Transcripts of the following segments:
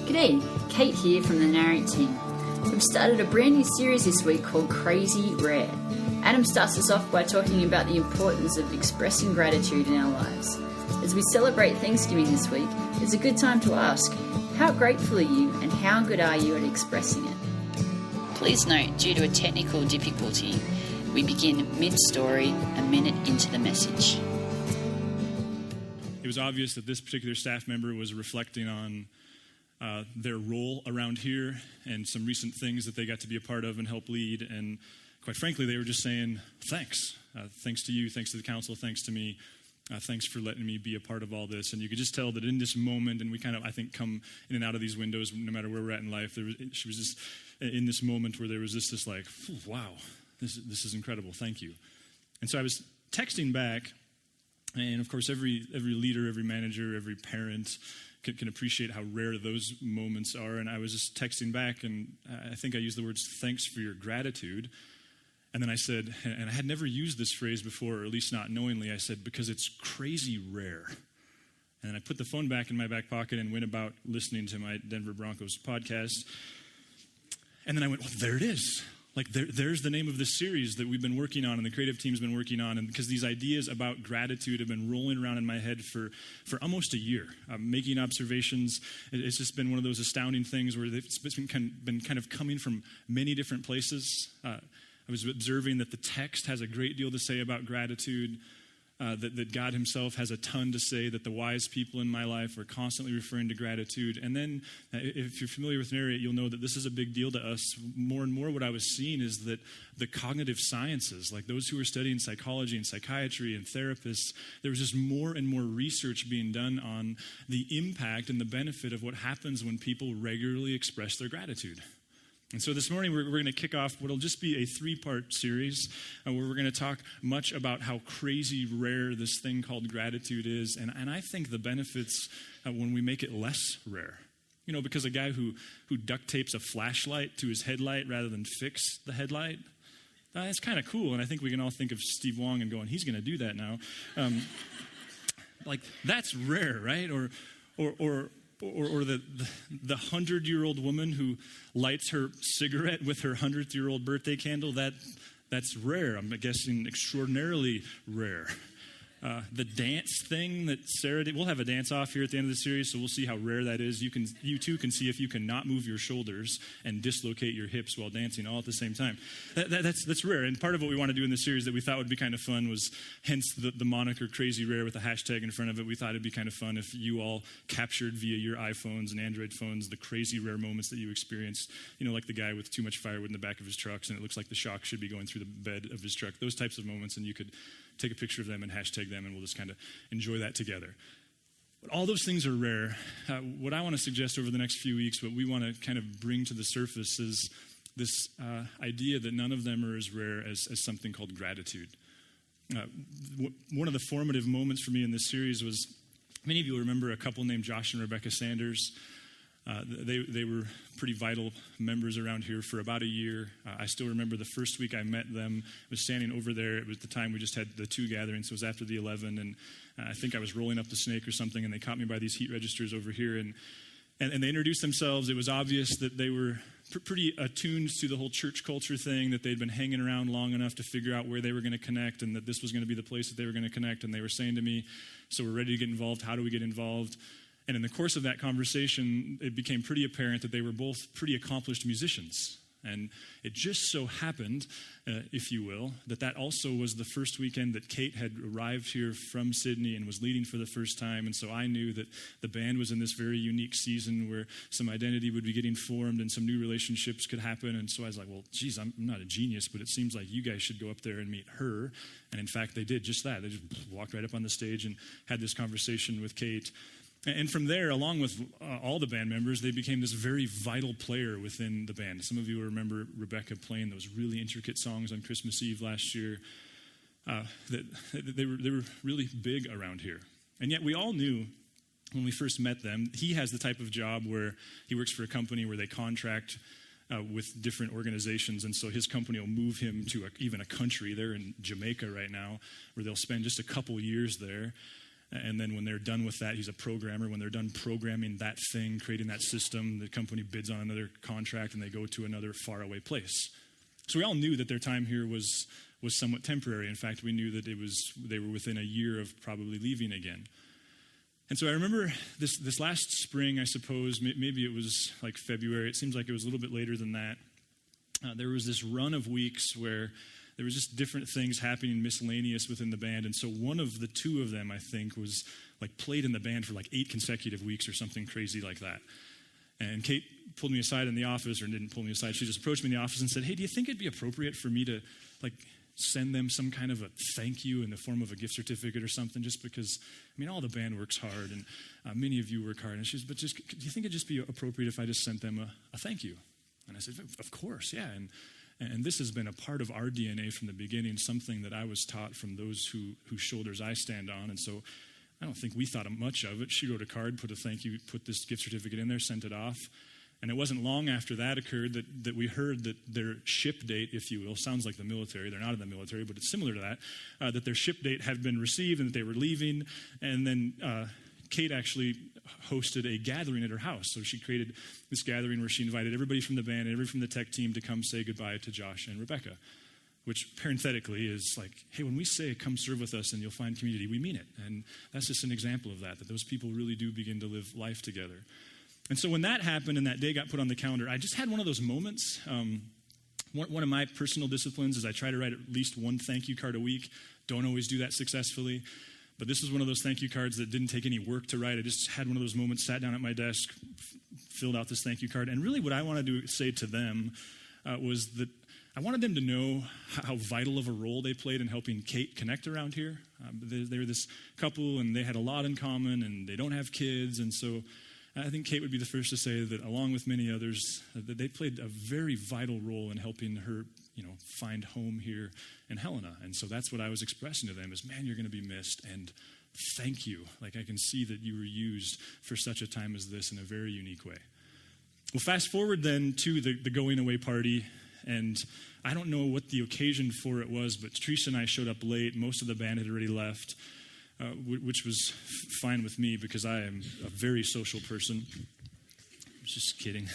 G'day, Kate here from the Narrate team. We've started a brand new series this week called Crazy Rare. Adam starts us off by talking about the importance of expressing gratitude in our lives. As we celebrate Thanksgiving this week, it's a good time to ask, how grateful are you and how good are you at expressing it? Please note, due to a technical difficulty, we begin mid-story, a minute into the message. It was obvious that this particular staff member was reflecting on their role around here and some recent things that they got to be a part of and help lead. And quite frankly, they were just saying, thanks. Thanks to you, thanks to the council, thanks to me. Thanks for letting me be a part of all this. And you could just tell that in this moment, and we kind of, I think, come in and out of these windows no matter where we're at in life, she was just in this moment where there was just this like, wow, this is incredible, thank you. And so I was texting back, and of course every leader, every manager, every parent can appreciate how rare those moments are. And I was just texting back, and I think I used the words, thanks for your gratitude. And then I said, and I had never used this phrase before, or at least not knowingly, I said, because it's crazy rare. And then I put the phone back in my back pocket and went about listening to my Denver Broncos podcast. And then I went, well, there it is. Like there's the name of this series that we've been working on and the creative team's been working on. And because these ideas about gratitude have been rolling around in my head for almost a year. Making observations, it's just been one of those astounding things where it's been kind of coming from many different places. I was observing that the text has a great deal to say about gratitude, that God himself has a ton to say, that the wise people in my life are constantly referring to gratitude. And then if you're familiar with Narrate, you'll know that this is a big deal to us. More and more what I was seeing is that the cognitive sciences, like those who are studying psychology and psychiatry and therapists, there was just more and more research being done on the impact and the benefit of what happens when people regularly express their gratitude. And so this morning we're going to kick off what will just be a 3-part series where we're going to talk much about how crazy rare this thing called gratitude is. And I think the benefits when we make it less rare. You know, because a guy who duct tapes a flashlight to his headlight rather than fix the headlight, that's kind of cool. And I think we can all think of Steve Wong and going, he's going to do that now. Like, that's rare, right? Or the 100-year-old woman who lights her cigarette with her 100th-year-old birthday candle, that's rare. I'm guessing extraordinarily rare. The dance thing that Sarah did, we'll have a dance off here at the end of the series, so we'll see how rare that is. You too can see if you can not move your shoulders and dislocate your hips while dancing all at the same time. That's rare. And part of what we want to do in this series that we thought would be kind of fun was, hence the moniker Crazy Rare with a hashtag in front of it. We thought it'd be kind of fun if you all captured via your iPhones and Android phones the crazy rare moments that you experienced. You know, like the guy with too much firewood in the back of his trucks and it looks like the shock should be going through the bed of his truck. Those types of moments, and you could take a picture of them and hashtag them, and we'll just kind of enjoy that together. But all those things are rare. What I want to suggest over the next few weeks, what we want to kind of bring to the surface is this idea that none of them are as rare as something called gratitude. One of the formative moments for me in this series was, many of you will remember a couple named Josh and Rebecca Sanders. They were pretty vital members around here for about a year. I still remember the first week I met them. I was standing over there. It was the time we just had the 2 gatherings. So it was after the 11, and I think I was rolling up the snake or something, and they caught me by these heat registers over here, and they introduced themselves. It was obvious that they were pretty attuned to the whole church culture thing, that they'd been hanging around long enough to figure out where they were going to connect, and that this was going to be the place that they were going to connect. And they were saying to me, so we're ready to get involved. How do we get involved? And in the course of that conversation, it became pretty apparent that they were both pretty accomplished musicians. And it just so happened, if you will, that also was the first weekend that Kate had arrived here from Sydney and was leading for the first time. And so I knew that the band was in this very unique season where some identity would be getting formed and some new relationships could happen. And so I was like, well, geez, I'm not a genius, but it seems like you guys should go up there and meet her. And in fact, they did just that. They just walked right up on the stage and had this conversation with Kate. And from there, along with all the band members, they became this very vital player within the band. Some of you will remember Rebecca playing those really intricate songs on Christmas Eve last year. They were really big around here. And yet we all knew when we first met them, he has the type of job where he works for a company where they contract with different organizations, and so his company will move him to even a country. They're in Jamaica right now, where they'll spend just a couple years there. And then when they're done with that, he's a programmer. When they're done programming that thing, creating that system, the company bids on another contract and they go to another faraway place. So we all knew that their time here was somewhat temporary. In fact, we knew that they were within a year of probably leaving again. And so I remember this last spring, I suppose, maybe it was like February. It seems like it was a little bit later than that. There was this run of weeks where there was just different things happening miscellaneous within the band. And so one of the two of them, I think, was like played in the band for like 8 consecutive weeks or something crazy like that. And Kate pulled me aside in the office, or didn't pull me aside. She just approached me in the office and said, "Hey, do you think it'd be appropriate for me to like send them some kind of a thank you in the form of a gift certificate or something, just because, I mean, all the band works hard and many of you work hard." And she said, "But just, do you think it'd just be appropriate if I just sent them a thank you?" And I said, "Of course, yeah." And this has been a part of our DNA from the beginning, something that I was taught from those whose shoulders I stand on. And so I don't think we thought much of it. She wrote a card, put a thank you, put this gift certificate in there, sent it off. And it wasn't long after that occurred that we heard that their ship date, if you will, sounds like the military. They're not in the military, but it's similar to that, that their ship date had been received and that they were leaving. And then Kate actually hosted a gathering at her house. So she created this gathering where she invited everybody from the band and everybody from the tech team to come say goodbye to Josh and Rebecca, which parenthetically is like, hey, when we say come serve with us and you'll find community, we mean it. And that's just an example of that those people really do begin to live life together. And so when that happened and that day got put on the calendar, I just had one of those moments. One of my personal disciplines is I try to write at least one thank you card a week. Don't always do that successfully. But this was one of those thank you cards that didn't take any work to write. I just had one of those moments, sat down at my desk, filled out this thank you card. And really what I wanted to say to them was that I wanted them to know how vital of a role they played in helping Kate connect around here. They were this couple, and they had a lot in common, and they don't have kids. And so I think Kate would be the first to say that, along with many others, that they played a very vital role in helping her, find home here in Helena. And so that's what I was expressing to them is, man, you're going to be missed, and thank you. Like, I can see that you were used for such a time as this in a very unique way. Well, fast forward then to the going away party, and I don't know what the occasion for it was, but Teresa and I showed up late. Most of the band had already left, which was fine with me because I am a very social person. Just kidding.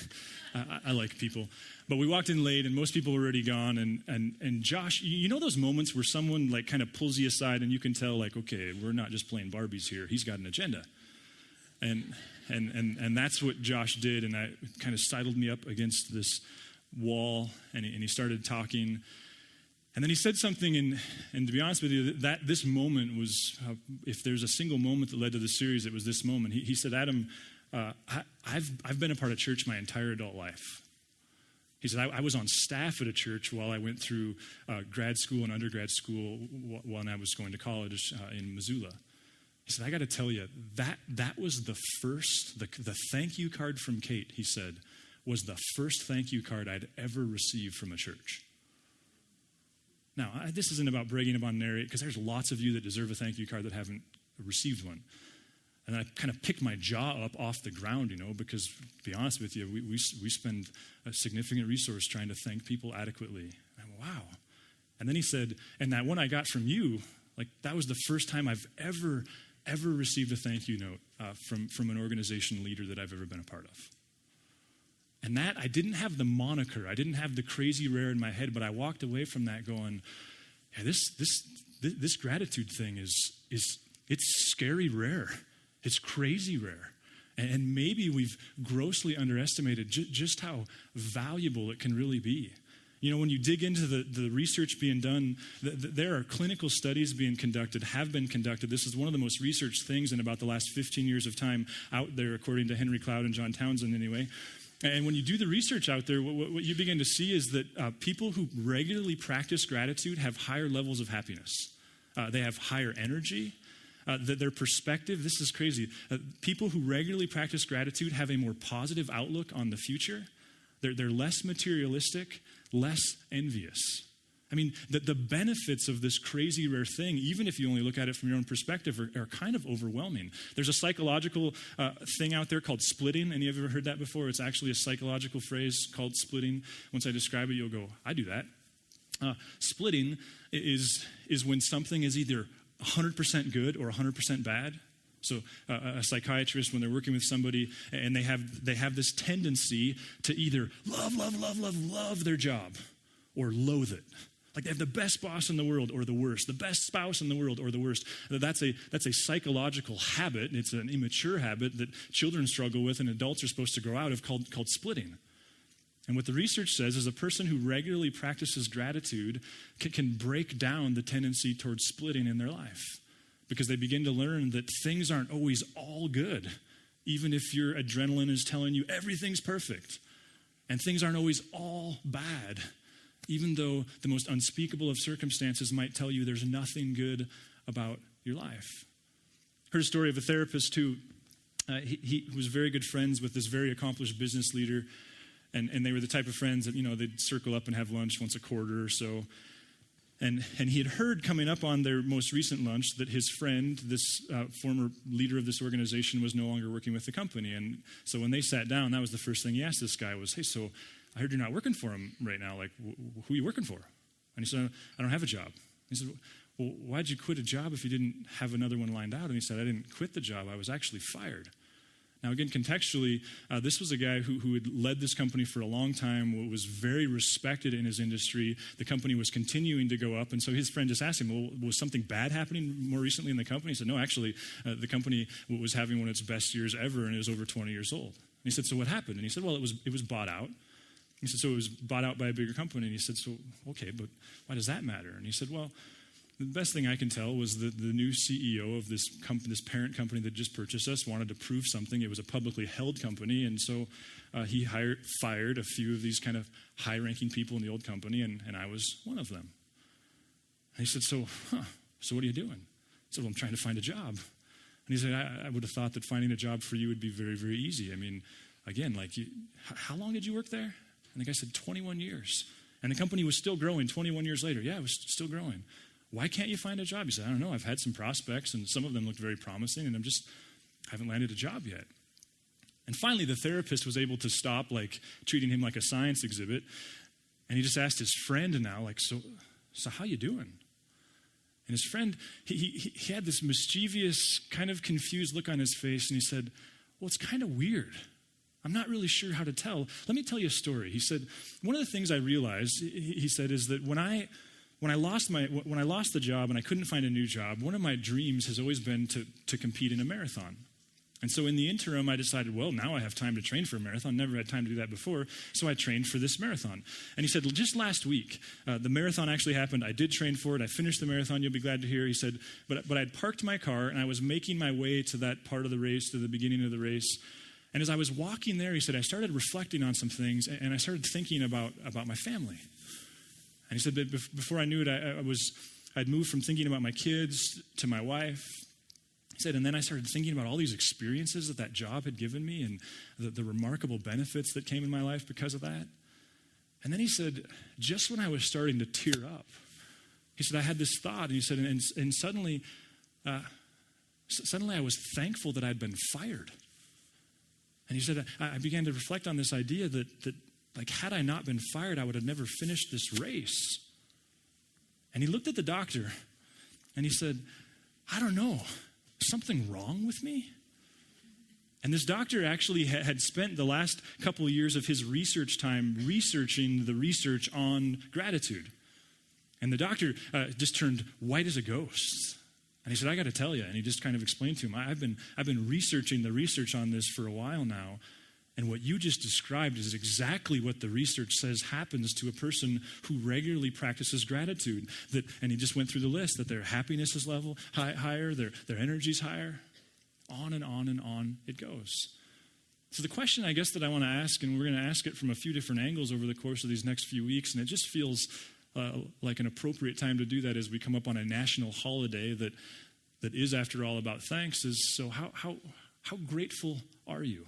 I like people. But we walked in late, and most people were already gone. And Josh, you know those moments where someone like kind of pulls you aside, and you can tell, like, okay, we're not just playing Barbies here. He's got an agenda. And that's what Josh did. And I kind of sidled me up against this wall, and he started talking. And then he said something, and to be honest with you, that this moment was, if there's a single moment that led to the series, it was this moment. He said, Adam, I've been a part of church my entire adult life. He said, I was on staff at a church while I went through grad school and undergrad school when I was going to college in Missoula. He said, I got to tell you, that was the first, the thank you card from Kate, he said, was the first thank you card I'd ever received from a church. Now, this isn't about bragging about Narrate, because there's lots of you that deserve a thank you card that haven't received one. And I kind of picked my jaw up off the ground, because to be honest with you, we spend a significant resource trying to thank people adequately. And I went, wow. And then he said, and that one I got from you, like that was the first time I've ever received a thank you note from an organization leader that I've ever been a part of. And that, I didn't have the moniker, I didn't have the crazy rare in my head, but I walked away from that going, yeah, this gratitude thing it's scary rare. It's crazy rare. And maybe we've grossly underestimated just how valuable it can really be. When you dig into the research being done, there are clinical studies being conducted, have been conducted. This is one of the most researched things in about the last 15 years of time out there, according to Henry Cloud and John Townsend anyway. And when you do the research out there, what you begin to see is that people who regularly practice gratitude have higher levels of happiness. They have higher energy. Their perspective, this is crazy. People who regularly practice gratitude have a more positive outlook on the future. They're less materialistic, less envious. I mean, the benefits of this crazy rare thing, even if you only look at it from your own perspective, are kind of overwhelming. There's a psychological thing out there called splitting. Any of you ever heard that before? It's actually a psychological phrase called splitting. Once I describe it, you'll go, I do that. Splitting is when something is either 100% good or 100% bad. So a psychiatrist, when they're working with somebody and they have this tendency to either love their job or loathe it. Like they have the best boss in the world or the worst, the best spouse in the world or the worst. That's a psychological habit. It's an immature habit that children struggle with and adults are supposed to grow out of called splitting. And what the research says is a person who regularly practices gratitude can break down the tendency towards splitting in their life because they begin to learn that things aren't always all good, even if your adrenaline is telling you everything's perfect. And things aren't always all bad, even though the most unspeakable of circumstances might tell you there's nothing good about your life. Heard a story of a therapist who he was very good friends with this very accomplished business leader, and they were the type of friends that, they'd circle up and have lunch once a quarter or so. And he had heard coming up on their most recent lunch that his friend, this former leader of this organization, was no longer working with the company. And so when they sat down, that was the first thing he asked this guy was, "Hey, so I heard you're not working for him right now. Like, who are you working for?" And he said, "I don't have a job." He said, "Well, why'd you quit a job if you didn't have another one lined out?" And he said, "I didn't quit the job. I was actually fired." Now, again, contextually, this was a guy who had led this company for a long time, was very respected in his industry. The company was continuing to go up. And so his friend just asked him, "Well, was something bad happening more recently in the company?" He said, "No, actually, the company was having one of its best years ever, and it was over 20 years old." And he said, "So what happened?" And he said, "Well, it was bought out." He said, "So it was bought out by a bigger company." And he said, "So, okay, but why does that matter?" And he said, "Well, the best thing I can tell was that the new CEO of this parent company that just purchased us wanted to prove something. It was a publicly held company, and so he fired a few of these kind of high-ranking people in the old company, and I was one of them." And he said, so what are you doing?" I said, "Well, I'm trying to find a job." And he said, I would have thought that finding a job for you would be very, very easy. I mean, again, how long did you work there?" And the guy said, 21 years. And the company was still growing 21 years later. "Yeah, it was still growing. Why can't you find a job?" He said, "I don't know. I've had some prospects, and some of them looked very promising, and haven't landed a job yet." And finally, the therapist was able to stop, treating him like a science exhibit, and he just asked his friend now, so how you doing? And his friend, he had this mischievous, kind of confused look on his face, and he said, "Well, it's kind of weird. I'm not really sure how to tell. Let me tell you a story." He said, "One of the things I realized," he said, "is that when I lost the job and I couldn't find a new job, one of my dreams has always been to compete in a marathon. And so in the interim, I decided, well, now I have time to train for a marathon. Never had time to do that before, so I trained for this marathon." And he said, just last week, the marathon actually happened. I did train for it. I finished the marathon. You'll be glad to hear. He said, but I'd parked my car, and I was making my way to that part of the race, to the beginning of the race. And as I was walking there, he said, I started reflecting on some things, and I started thinking about my family. And he said that before I knew it, I'd moved from thinking about my kids to my wife. He said, and then I started thinking about all these experiences that job had given me and the remarkable benefits that came in my life because of that. And then he said, just when I was starting to tear up, he said, I had this thought, and he said, and suddenly I was thankful that I'd been fired. And he said, I began to reflect on this idea that had I not been fired, I would have never finished this race. And he looked at the doctor and he said, I don't know, something wrong with me? And this doctor actually had spent the last couple of years of his research time researching the research on gratitude. And the doctor just turned white as a ghost. And he said, I got to tell you. And he just kind of explained to him, I've been researching the research on this for a while now. And what you just described is exactly what the research says happens to a person who regularly practices gratitude. And he just went through the list, that their happiness is higher, their energy's higher. On and on and on it goes. So the question, I guess, that I want to ask, and we're going to ask it from a few different angles over the course of these next few weeks, and it just feels like an appropriate time to do that as we come up on a national holiday that is, after all, about thanks, is so how grateful are you?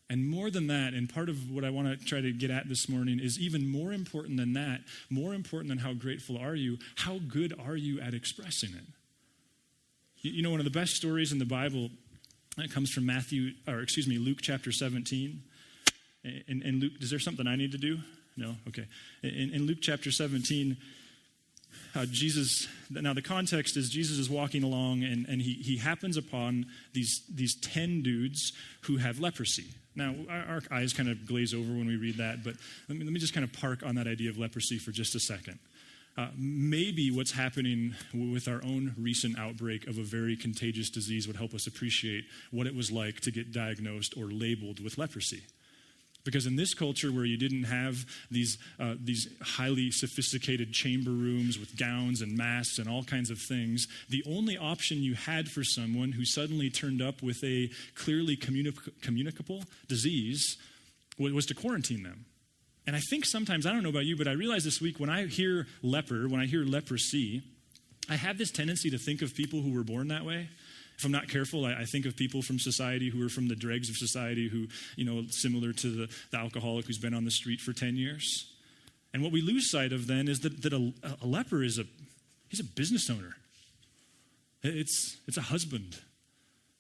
And more than that, and part of what I want to try to get at this morning is even more important than that, more important than how grateful are you, how good are you at expressing it? You know, one of the best stories in the Bible comes from Luke chapter 17. And Luke, is there something I need to do? No? Okay. In Luke chapter 17, Now the context is Jesus is walking along and he happens upon these 10 dudes who have leprosy. Now, our eyes kind of glaze over when we read that, but let me just kind of park on that idea of leprosy for just a second. Maybe what's happening with our own recent outbreak of a very contagious disease would help us appreciate what it was like to get diagnosed or labeled with leprosy. Because in this culture where you didn't have these highly sophisticated chamber rooms with gowns and masks and all kinds of things, the only option you had for someone who suddenly turned up with a clearly communicable disease was to quarantine them. And I think sometimes, I don't know about you, but I realize this week when I hear leprosy, I have this tendency to think of people who were born that way. If I'm not careful, I think of people from society who are from the dregs of society who, similar to the alcoholic who's been on the street for 10 years. And what we lose sight of then is that a leper he's a business owner. It's a husband.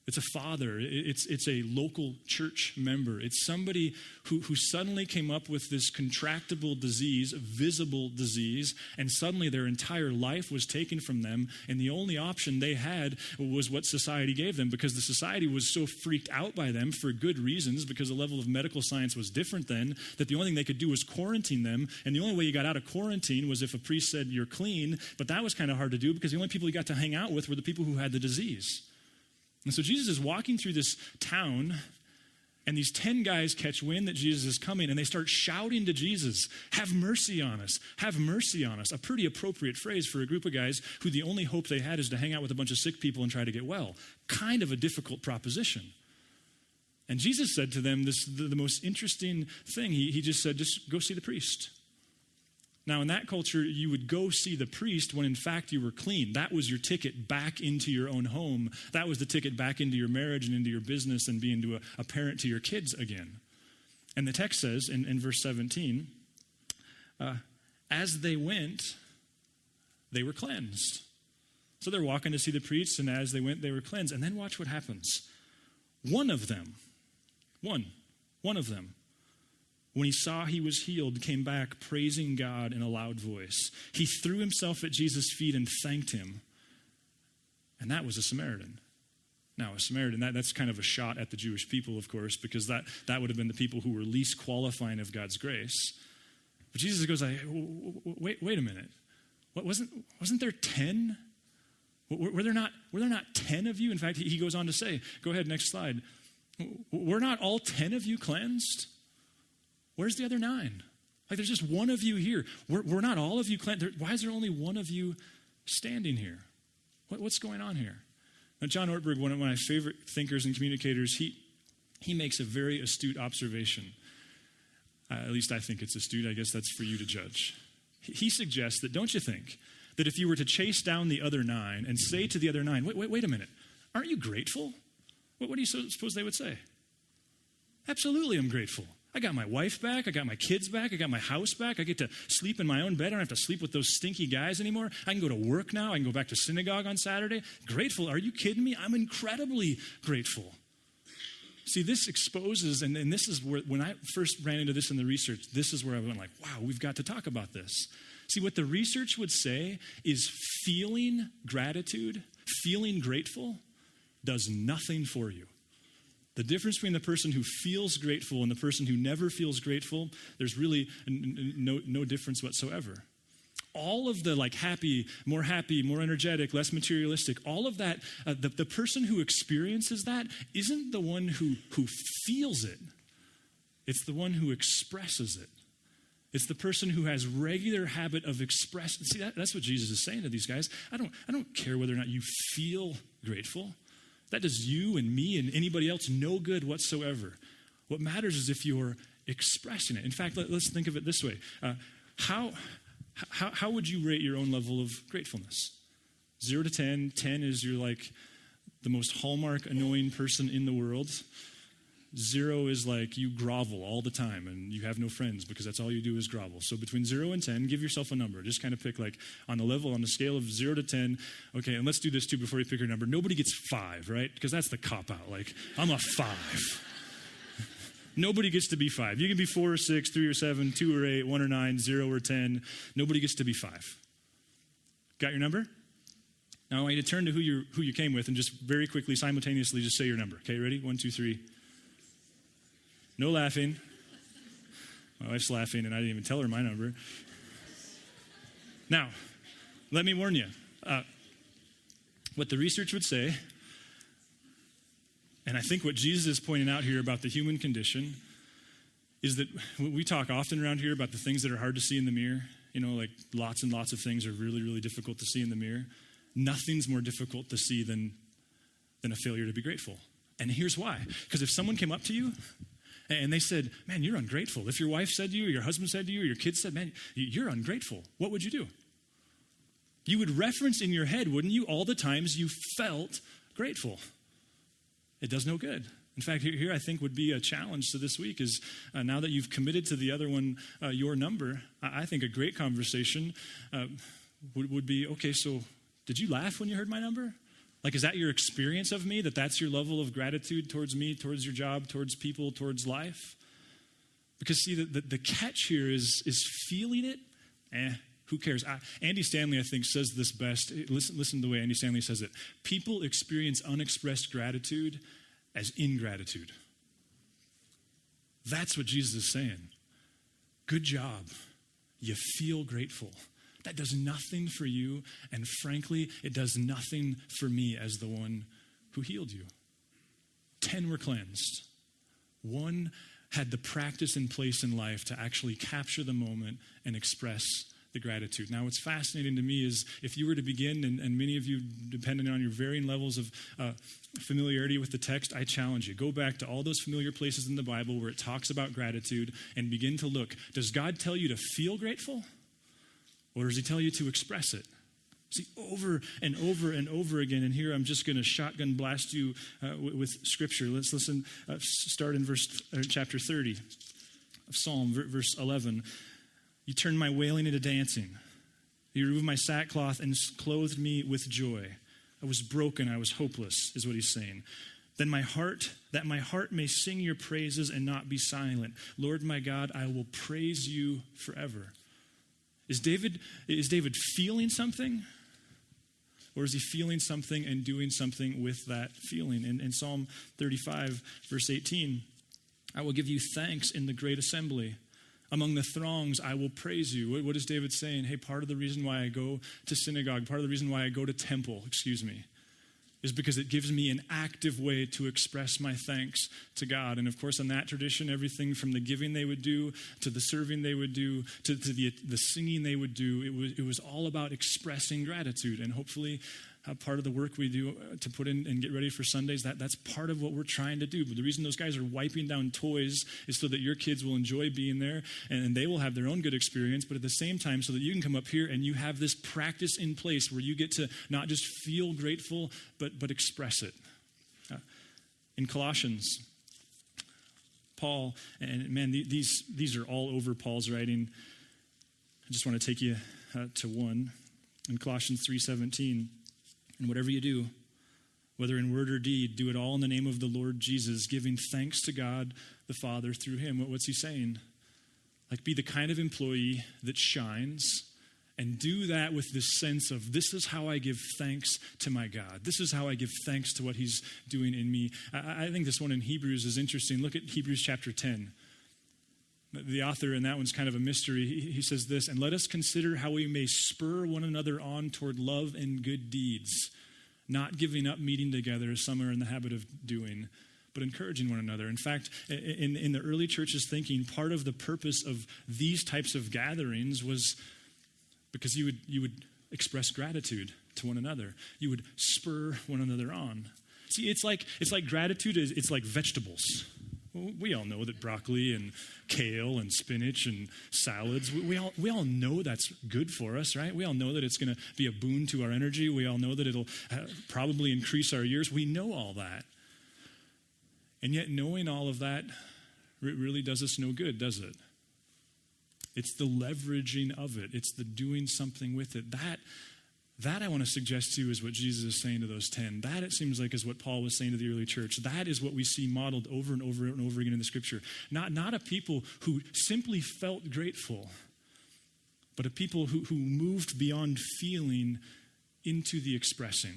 It's a father. It's a local church member. It's somebody who suddenly came up with this contractable disease, visible disease, and suddenly their entire life was taken from them, and the only option they had was what society gave them, because the society was so freaked out by them for good reasons, because the level of medical science was different then, that the only thing they could do was quarantine them, and the only way you got out of quarantine was if a priest said you're clean, but that was kind of hard to do because the only people you got to hang out with were the people who had the disease. And so Jesus is walking through this town, and these 10 guys catch wind that Jesus is coming, and they start shouting to Jesus, "Have mercy on us, have mercy on us." A pretty appropriate phrase for a group of guys who the only hope they had is to hang out with a bunch of sick people and try to get well. Kind of a difficult proposition. And Jesus said to them the most interesting thing. He just said, just go see the priest. Now, in that culture, you would go see the priest when, in fact, you were clean. That was your ticket back into your own home. That was the ticket back into your marriage and into your business and being a parent to your kids again. And the text says in verse 17, as they went, they were cleansed. So they're walking to see the priest, and as they went, they were cleansed. And then watch what happens. One of them, when he saw he was healed, came back praising God in a loud voice. He threw himself at Jesus' feet and thanked him. And that was a Samaritan. Now, a Samaritan, that's kind of a shot at the Jewish people, of course, because that would have been the people who were least qualifying of God's grace. But Jesus goes, wait a minute. Wasn't there 10? Were there not 10 of you? In fact, he goes on to say, go ahead, next slide. Were not all 10 of you cleansed? Where's the other 9? Like, there's just one of you here. We're not all of you cleansed. Why is there only one of you standing here? What's going on here? Now, John Ortberg, one of my favorite thinkers and communicators, he makes a very astute observation. At least I think it's astute. I guess that's for you to judge. He suggests that, don't you think, that if you were to chase down the other 9 and say to the other 9, wait a minute, aren't you grateful? What do you suppose they would say? Absolutely, I'm grateful. I got my wife back. I got my kids back. I got my house back. I get to sleep in my own bed. I don't have to sleep with those stinky guys anymore. I can go to work now. I can go back to synagogue on Saturday. Grateful. Are you kidding me? I'm incredibly grateful. See, this exposes, and this is where, when I first ran into this in the research, this is where I went like, wow, we've got to talk about this. See, what the research would say is feeling gratitude, feeling grateful, does nothing for you. The difference between the person who feels grateful and the person who never feels grateful, there's really no difference whatsoever. All of the happy, more energetic, less materialistic, all of that, the person who experiences that isn't the one who feels it. It's the one who expresses it. It's the person who has regular habit of expressing. See, that's what Jesus is saying to these guys. I don't care whether or not you feel grateful. That does you and me and anybody else no good whatsoever. What matters is if you're expressing it. In fact, let's think of it this way. How would you rate your own level of gratefulness? 0 to 10. 10 is you're like the most hallmark annoying person in the world. 0 is like you grovel all the time and you have no friends because that's all you do is grovel. So between 0 and 10, give yourself a number. Just kind of pick on the scale of 0 to 10. Okay, and let's do this too before you pick your number. Nobody gets 5, right? Because that's the cop-out. I'm a 5. Nobody gets to be 5. You can be 4 or 6, 3 or 7, 2 or 8, 1 or 9, 0 or 10. Nobody gets to be 5. Got your number? Now I want you to turn to who you came with and just very quickly, simultaneously, just say your number. Okay, ready? 1, 2, 3. No laughing. My wife's laughing, and I didn't even tell her my number. Now, let me warn you. What the research would say, and I think what Jesus is pointing out here about the human condition, is that we talk often around here about the things that are hard to see in the mirror. You know, like lots and lots of things are really, really difficult to see in the mirror. Nothing's more difficult to see than a failure to be grateful. And here's why. Because if someone came up to you and they said, man, you're ungrateful. If your wife said to you, or your husband said to you, or your kids said, man, you're ungrateful, what would you do? You would reference in your head, wouldn't you, all the times you felt grateful. It does no good. In fact, here I think would be a challenge to this week is now that you've committed to the other one, your number, I think a great conversation would be, okay, so did you laugh when you heard my number? Like, is that your experience of me, that's your level of gratitude towards me, towards your job, towards people, towards life? Because see, the catch here is feeling it, who cares? Andy Stanley, I think, says this best. Listen to the way Andy Stanley says it. People experience unexpressed gratitude as ingratitude. That's what Jesus is saying. Good job. You feel grateful. That does nothing for you, and frankly, it does nothing for me as the one who healed you. 10 were cleansed. 1 had the practice in place in life to actually capture the moment and express the gratitude. Now, what's fascinating to me is if you were to begin, and many of you, depending on your varying levels of familiarity with the text, I challenge you. Go back to all those familiar places in the Bible where it talks about gratitude and begin to look. Does God tell you to feel grateful? Or does he tell you to express it? See, over and over and over again, and here I'm just going to shotgun blast you with Scripture. Let's listen, start in chapter 30 of Psalm, verse 11. You turned my wailing into dancing. You removed my sackcloth and clothed me with joy. I was broken, I was hopeless, is what he's saying. That my heart may sing your praises and not be silent. Lord my God, I will praise you forever. Is David feeling something? Or is he feeling something and doing something with that feeling? In Psalm 35, verse 18, I will give you thanks in the great assembly. Among the throngs, I will praise you. What is David saying? Hey, part of the reason why I go to synagogue, part of the reason why I go to temple, is because it gives me an active way to express my thanks to God. And of course, in that tradition, everything from the giving they would do, to the serving they would do, to the singing they would do, it was all about expressing gratitude. And hopefully, part of the work we do to put in and get ready for Sundays, that's part of what we're trying to do. But the reason those guys are wiping down toys is so that your kids will enjoy being there and they will have their own good experience, but at the same time so that you can come up here and you have this practice in place where you get to not just feel grateful, but express it. In Colossians, Paul, and man, these are all over Paul's writing. I just want to take you to one. In Colossians 3:17, and whatever you do, whether in word or deed, do it all in the name of the Lord Jesus, giving thanks to God the Father through him. What's he saying? Like, be the kind of employee that shines and do that with this sense of, this is how I give thanks to my God. This is how I give thanks to what he's doing in me. I think this one in Hebrews is interesting. Look at Hebrews chapter 10. The author in that one's kind of a mystery. He says this, and let us consider how we may spur one another on toward love and good deeds, not giving up meeting together as some are in the habit of doing, but encouraging one another. In fact, in the early church's thinking, part of the purpose of these types of gatherings was because you would express gratitude to one another. You would spur one another on. See, it's like gratitude it's like vegetables. We all know that broccoli and kale and spinach and salads, we all know that's good for us, right? We all know that it's going to be a boon to our energy. We all know that it'll probably increase our years. We know all that. And yet knowing all of that really does us no good, does it? It's the leveraging of it. It's the doing something with it. That I want to suggest to you is what Jesus is saying to those 10. That, it seems like, is what Paul was saying to the early church. That is what we see modeled over and over and over again in the Scripture. Not a people who simply felt grateful, but a people who moved beyond feeling into the expressing.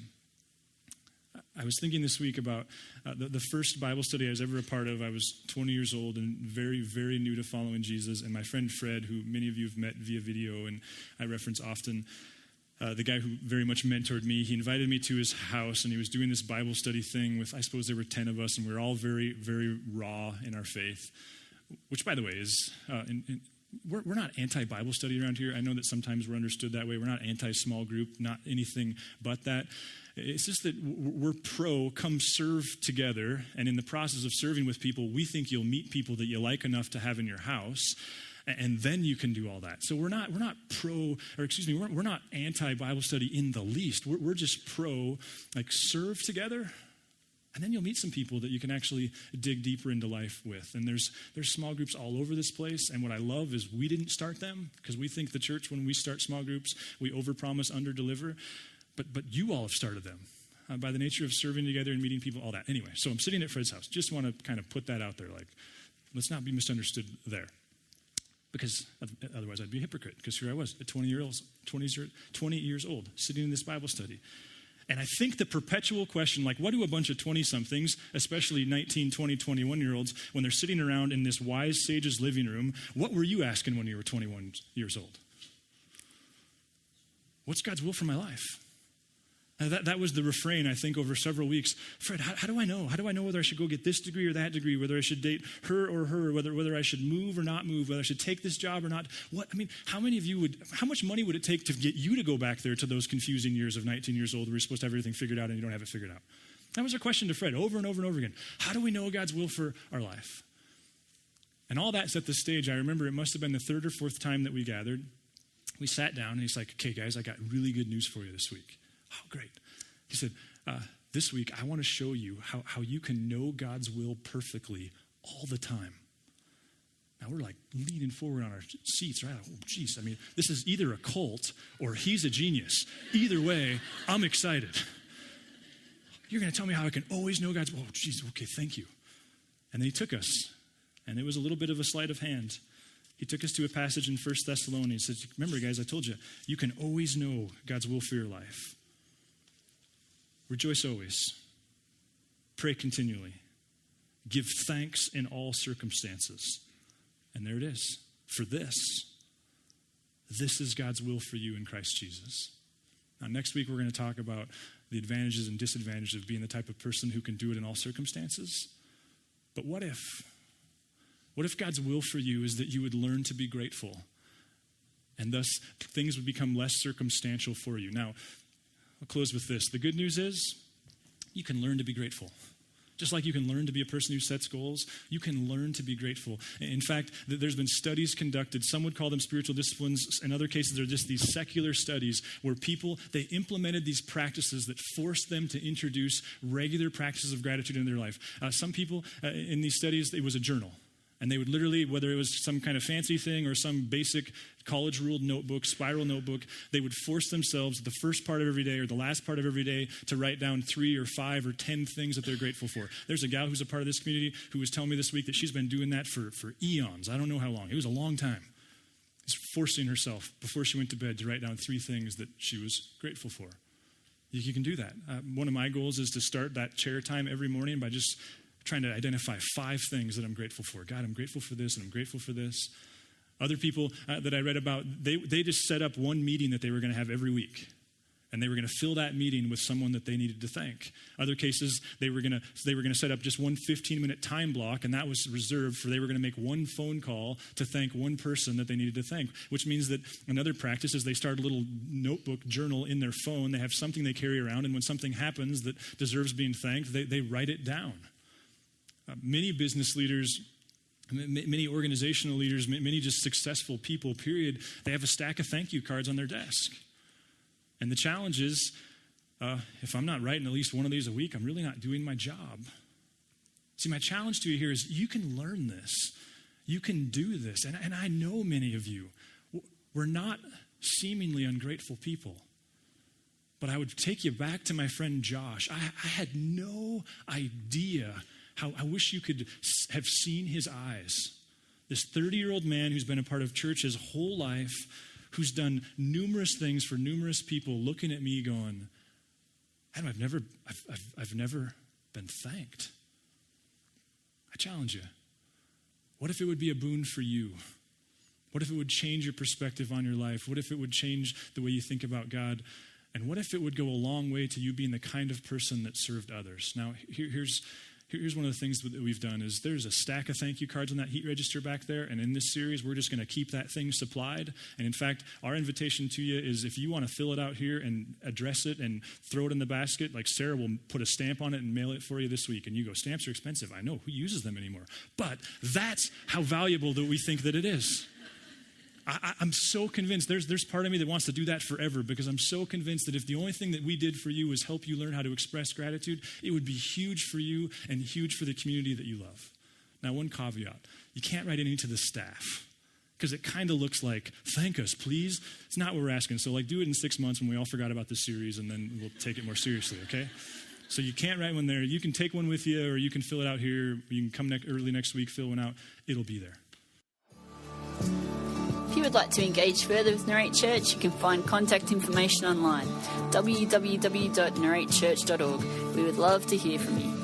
I was thinking this week about the first Bible study I was ever a part of. I was 20 years old and very, very new to following Jesus. And my friend Fred, who many of you have met via video and I reference often, the guy who very much mentored me, he invited me to his house and he was doing this Bible study thing with, I suppose there were 10 of us, and we were all very, very raw in our faith, which, by the way, is... We're not anti-Bible study around here. I know that sometimes we're understood that way. We're not anti-small group, not anything but that. It's just that we're pro, come serve together, and in the process of serving with people, we think you'll meet people that you like enough to have in your house, and then you can do all that. So we're not we're not anti-Bible study in the least. We're just pro, like, serve together. And then you'll meet some people that you can actually dig deeper into life with. And there's small groups all over this place. And what I love is we didn't start them, because we think the church, when we start small groups, we overpromise, underdeliver. But you all have started them by the nature of serving together and meeting people, all that. Anyway, so I'm sitting at Fred's house. Just want to kind of put that out there. Like, let's not be misunderstood there. Because otherwise I'd be a hypocrite. Because here I was at 20 years old, sitting in this Bible study. And I think the perpetual question, like, what do a bunch of 20-somethings, especially 19, 20, 21-year-olds, when they're sitting around in this wise sage's living room, what were you asking when you were 21 years old? What's God's will for my life? That was the refrain, I think, over several weeks. Fred, how do I know? How do I know whether I should go get this degree or that degree, whether I should date her or her, whether I should move or not move, whether I should take this job or not? How many of you how much money would it take to get you to go back there to those confusing years of 19 years old where you're supposed to have everything figured out and you don't have it figured out? That was our question to Fred over and over and over again. How do we know God's will for our life? And all that set the stage. I remember it must have been the third or fourth time that we gathered. We sat down and he's like, okay, guys, I got really good news for you this week. Oh, great. He said, this week I want to show you how you can know God's will perfectly all the time. Now we're like leaning forward on our seats, right? Oh, geez, this is either a cult or he's a genius. Either way, I'm excited. You're going to tell me how I can always know God's will? Oh, geez, okay, thank you. And then he took us, and it was a little bit of a sleight of hand. He took us to a passage in 1 Thessalonians. He said, remember, guys, I told you, you can always know God's will for your life. Rejoice always. Pray continually. Give thanks in all circumstances. And there it is. For this is God's will for you in Christ Jesus. Now, next week, we're going to talk about the advantages and disadvantages of being the type of person who can do it in all circumstances. But what if? What if God's will for you is that you would learn to be grateful, and thus things would become less circumstantial for you? Now, I'll close with this. The good news is you can learn to be grateful. Just like you can learn to be a person who sets goals, you can learn to be grateful. In fact, there's been studies conducted. Some would call them spiritual disciplines. In other cases, they're just these secular studies where people, they implemented these practices that forced them to introduce regular practices of gratitude in their life. Some people in these studies, it was a journal. And they would literally, whether it was some kind of fancy thing or some basic college-ruled notebook, spiral notebook, they would force themselves the first part of every day or the last part of every day to write down 3 or 5 or 10 things that they're grateful for. There's a gal who's a part of this community who was telling me this week that she's been doing that for eons. I don't know how long. It was a long time. Just forcing herself before she went to bed to write down 3 things that she was grateful for. You can do that. One of my goals is to start that chair time every morning by just trying to identify 5 things that I'm grateful for. God, I'm grateful for this, and I'm grateful for this. Other people that I read about, they just set up one meeting that they were going to have every week. And they were going to fill that meeting with someone that they needed to thank. Other cases, they were going to set up just one 15-minute time block, and that was reserved for they were going to make one phone call to thank one person that they needed to thank, which means that another practice is they start a little notebook journal in their phone. They have something they carry around, and when something happens that deserves being thanked, they write it down. Many business leaders, many organizational leaders, many just successful people, period, they have a stack of thank you cards on their desk. And the challenge is, if I'm not writing at least one of these a week, I'm really not doing my job. See, my challenge to you here is you can learn this. You can do this. And I know many of you, we're not seemingly ungrateful people. But I would take you back to my friend Josh. I had no idea how I wish you could have seen his eyes. This 30-year-old man who's been a part of church his whole life, who's done numerous things for numerous people looking at me going, Adam, I've never been thanked. I challenge you. What if it would be a boon for you? What if it would change your perspective on your life? What if it would change the way you think about God? And what if it would go a long way to you being the kind of person that served others? Now, here's one of the things that we've done is there's a stack of thank you cards on that heat register back there. And in this series, we're just going to keep that thing supplied. And in fact, our invitation to you is if you want to fill it out here and address it and throw it in the basket, like Sarah will put a stamp on it and mail it for you this week. And you go, stamps are expensive. I know, who uses them anymore? But that's how valuable that we think that it is. I'm so convinced, there's part of me that wants to do that forever because I'm so convinced that if the only thing that we did for you was help you learn how to express gratitude, it would be huge for you and huge for the community that you love. Now, one caveat, you can't write any to the staff because it kind of looks like, thank us, please. It's not what we're asking. So do it in 6 months when we all forgot about this series and then we'll take it more seriously, okay? So you can't write one there. You can take one with you or you can fill it out here. You can come early next week, fill one out. It'll be there. If you would like to engage further with Narrate Church, you can find contact information online, www.narratechurch.org. We would love to hear from you.